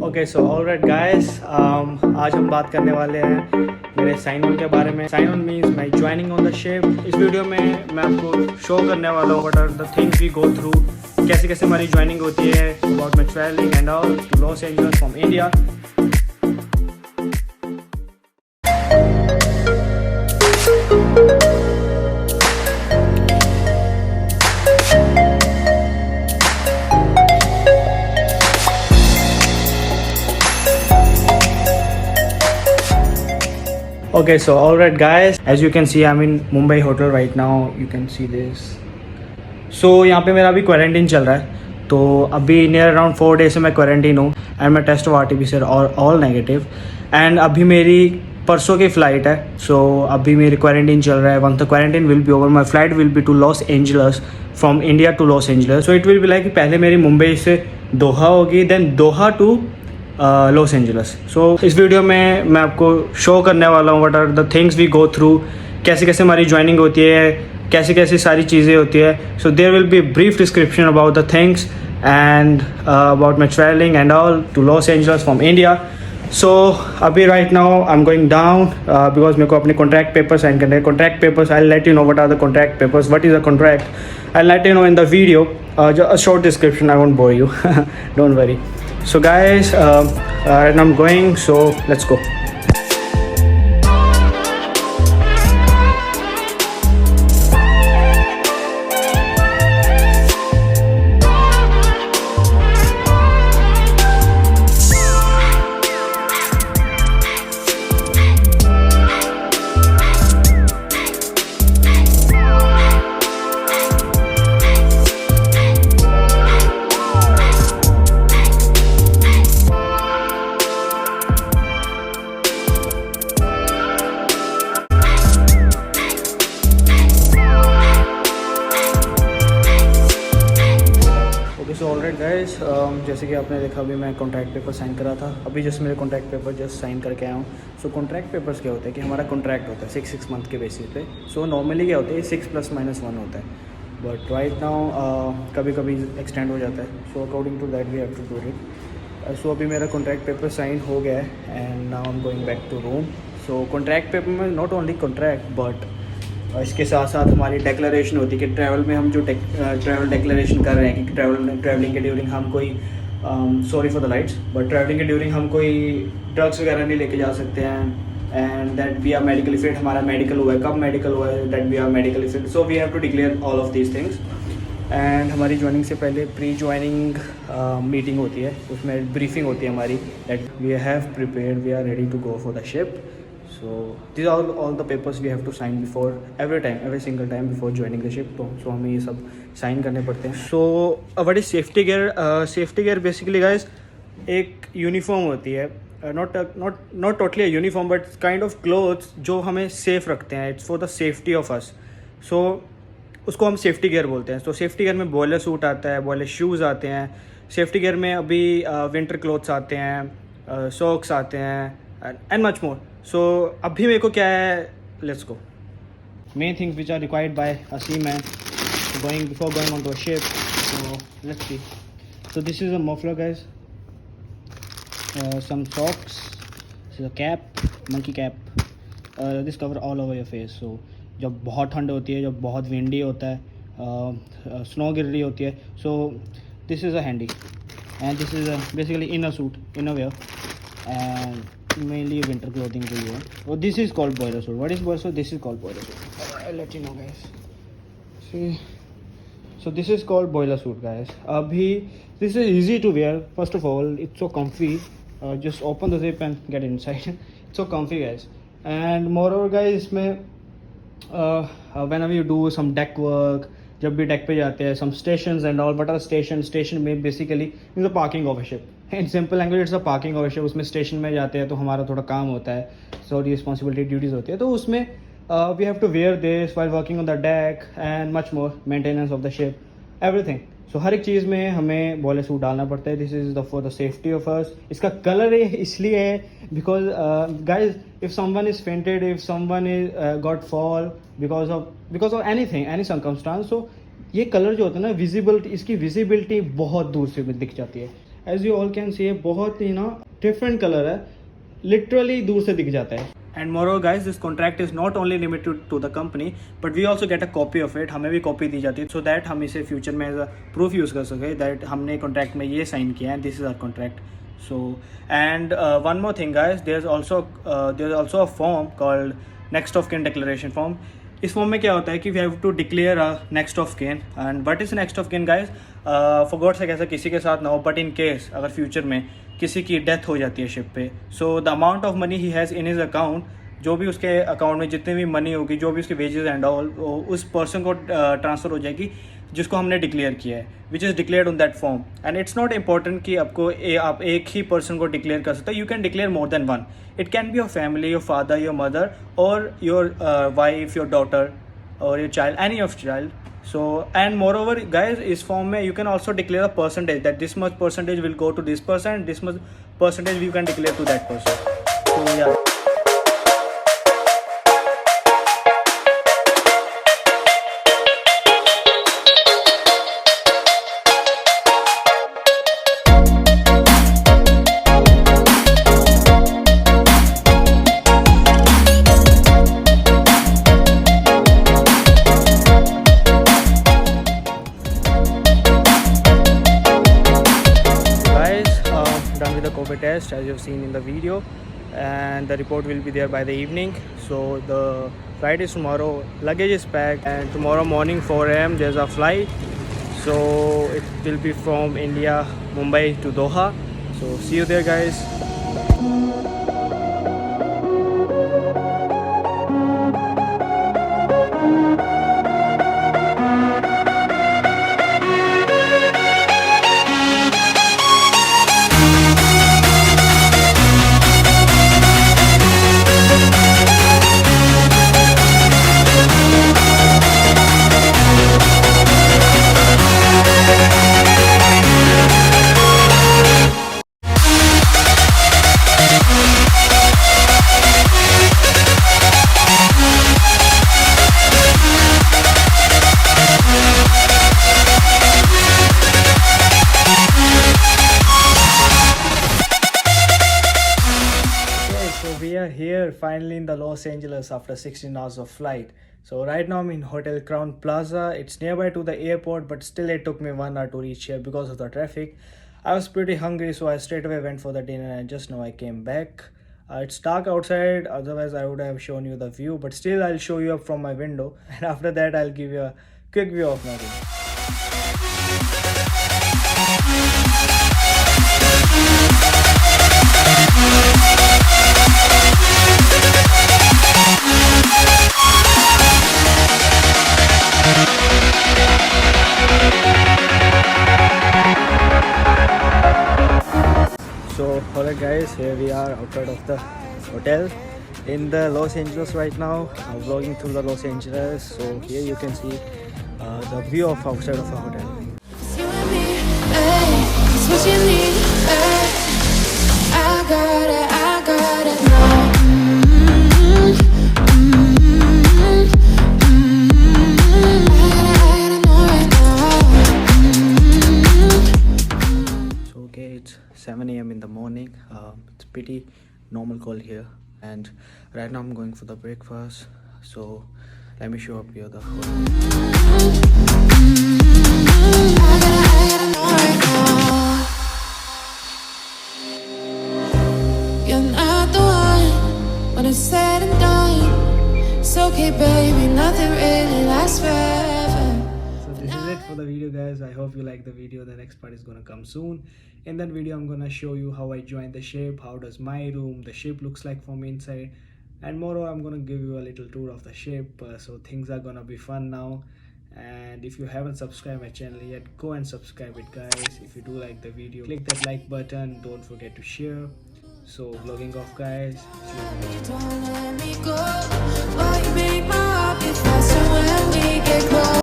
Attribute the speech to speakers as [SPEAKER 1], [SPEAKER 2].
[SPEAKER 1] Okay so alright guys, आज हम बात करने वाले हैं मेरे साइन ऑन के बारे में। Sign on means my joining on the ship. इस वीडियो में मैं आपको शो करने वाला हूँ what are the things we go through, कैसे कैसे हमारी ज्वाइनिंग होती है, about my travelling and all to Los Angeles from India. Okay, so alright guys, as you can see I'm in Mumbai hotel right now. You can see this. So यहाँ पे मेरा अभी quarantine चल रहा है, तो अभी नियर अराउंड 4 डेज से मैं क्वारंटीन हूँ एंड मैं टेस्ट हुआ आरटीपीसीआर और ऑल नेगेटिव। एंड अभी मेरी परसों की फ़्लाइट है, सो अभी मेरी क्वारंटीन चल रहा है। Once the quarantine will be over my flight will be to Los Angeles from India to Los Angeles. So it will be like पहले मेरी मुंबई से दोहा होगी, then Doha to Los Angeles. So इस video में मैं आपको show करने वाला हूँ what are the things we go through, कैसे कैसे हमारी ज्वाइनिंग होती है, कैसी कैसी सारी चीज़ें होती है। So there will be brief description about the things and about my travelling and all to Los Angeles from India. So अभी right now I am going down because मेरे को अपने कॉन्ट्रैक्ट पेपर साइन करने हैं। Contract papers I let you know what are the contract papers, what is a contract I let you know in the video, a short description, I won't bore you. Don't worry. So guys, right now I'm going, so let's go. So alright guys, जैसे कि आपने देखा अभी मैं contract paper sign करा था। अभी just मेरे कॉन्ट्रैक्ट पेपर जस्ट साइन करके आया हूँ। सो कॉन्ट्रैक्ट पेपर्स क्या होता है कि हमारा कॉन्ट्रैक्ट होता है 6 मंथ के बेसिस पे। सो नॉर्मली क्या होता है 6+-1 होता है, बट राइट नाउ कभी कभी एक्सटेंड हो जाता है। So according to that we have to do it. So अभी मेरा कॉन्ट्रैक्ट पेपर साइन हो गया है and now I am going back to room. So contract paper में नॉट ओनली कॉन्ट्रैक्ट बट इसके साथ साथ हमारी डिक्लेरेशन होती है कि ट्रैवल में हम जो ट्रैवल डिक्लेरेशन कर रहे हैं कि ट्रैवलिंग के ड्यूरिंग हम कोई sorry for the lights, but travelling के ड्यूरिंग हम कोई ड्रग्स वगैरह नहीं लेके जा सकते हैं and that we are medically fit. हमारा मेडिकल हुआ है, कब मेडिकल हुआ है, that we are medically fit. So we have to declare all of these things. And हमारी ज्वाइनिंग से पहले प्री ज्वाइनिंग मीटिंग होती है, उसमें ब्रीफिंग होती है हमारी that we have prepared, we are ready to go for the ship. So these are all the papers we have to sign before every single time before joining the ship. So हमें ये सब sign करने पड़ते हैं। So what is safety gear? Safety gear basically guys एक uniform होती है, not totally a uniform but kind of clothes जो हमें सेफ रखते हैं। It's for the safety of us. So उसको हम सेफ्टी गियर बोलते हैं। तो सेफ्टी गियर में बॉयलर सूट आता है, बॉयलर शूज़ आते हैं। सेफ्टी गियर में अभी विंटर क्लोथ्स आते हैं, सॉक्स आते हैं एंड मच मोर। सो अभी मेरे को क्या है, let's go. Main things which are required by a seaman before going on to a ship. So let's see. So this is a muffler guys, some socks, this is a cap, monkey cap, this cover all over your face. So जब बहुत ठंड होती है, जब बहुत windy होता है, snow गिर रही होती है, सो this is a handy and this is basically inner suit, inner wear and mainly winter clothing के लिए। Oh, this is called boiler suit. What is boiler suit? This is called boiler suit. I'll let you know guys. See, so this is called boiler suit guys. अभी this is easy to wear. First of all, it's so comfy. Just open the zip and get inside. It's so comfy guys. And moreover guys, इसमें whenever you do some deck work, जब भी deck पे जाते हैं, some stations and all. What are station में basically is the parking of a ship. In simple language it's a parking of ship. उसमें station में जाते हैं तो हमारा थोड़ा काम होता है, सो रिस्पॉन्सिबिलिटी ड्यूटीज़ होती है, तो उसमें we have to wear this while working on the deck and much more, maintenance of the ship, everything. So हर एक चीज़ में हमें बॉयलर सूट डालना पड़ता है। This is the for the safety of us. इसका कलर इसलिए है because guys if someone is fainted, if someone is got fall because of anything, any circumstance, so ये कलर जो होता है ना, विजिबिलिटी, इसकी विजिबिलिटी बहुत दूर से दिख जाती है as you all can see बहुत ही ना डिफरेंट कलर है, लिटरली दूर से दिख जाता है. And moreover guys this contract is not only limited to the company but we also get a copy of it. हमें भी कॉपी दी जाती है सो दैट हम इसे फ्यूचर में एज अ प्रूफ यूज़ कर सके दैट हमने कॉन्ट्रैक्ट में ये साइन किया है, this is our contract. So and one more thing guys, there's also a form called next of kin declaration form. इस फॉर्म में क्या होता है कि we have to declare a next of kin. And what is next of kin guys? For God sake ऐसा किसी के साथ ना हो बट इन केस अगर फ्यूचर में किसी की डेथ हो जाती है शिप पे, so the amount of money he has in his account, जो भी उसके अकाउंट में जितनी भी मनी होगी, जो भी उसके वेजेस एंड ऑल, उस पर्सन को ट्रांसफ़र हो जाएगी जिसको हमने डिक्लेयर किया है, which is declared on that form. And it's not important कि आपको आप एक ही पर्सन को डिक्लेयर कर सकते हो. You can declare more than one. It can be your family, your father, your mother, और योर वाइफ, योर डॉटर, और your child, any of child. So and moreover guys, इस फॉर्म में you can also declare a percentage that this much percentage will go to this person, this much percentage you can declare to that person. So yeah. Done with the COVID test as you've seen in the video, and the report will be there by the evening. So the flight is tomorrow, luggage is packed, and tomorrow morning 4 a.m. there's a flight. So it will be from India, Mumbai to Doha. So see you there guys. We are here finally in the Los Angeles after 16 hours of flight. So right now I'm in Hotel Crown Plaza. It's nearby to the airport, but still it took me 1 hour to reach here because of the traffic. I was pretty hungry, so I straight away went for the dinner, and just now I came back. It's dark outside, otherwise I would have shown you the view, but still I'll show you up from my window, and after that I'll give you a quick view of my room. So alright guys, here we are outside of the hotel in the Los Angeles right now. I'm vlogging through the Los Angeles. So here you can see the view of outside of the hotel.
[SPEAKER 2] You and me, hey, it's what you need, hey. I got it now. I know right now.
[SPEAKER 1] So okay, it's 7 a.m. in the morning. It's pretty normal call here, and right now I'm going for the breakfast. So let me show up here the whole.
[SPEAKER 2] I know right now. You're not the one when it's said and done. It's okay, baby, nothing really lasts forever.
[SPEAKER 1] So this is it for the video guys. I hope you like the video. The next part is gonna come soon. In that video I'm gonna show you how I joined the ship, how does my room, the ship looks like from inside, and moreover I'm gonna give you a little tour of the ship. So things are gonna be fun now. And if you haven't subscribed my channel yet, go and subscribe it guys. If you do like the video, click that like button, don't forget to share. So vlogging off guys. See you next time.
[SPEAKER 2] Don't let me go. Oh, you make my heart beat faster when we get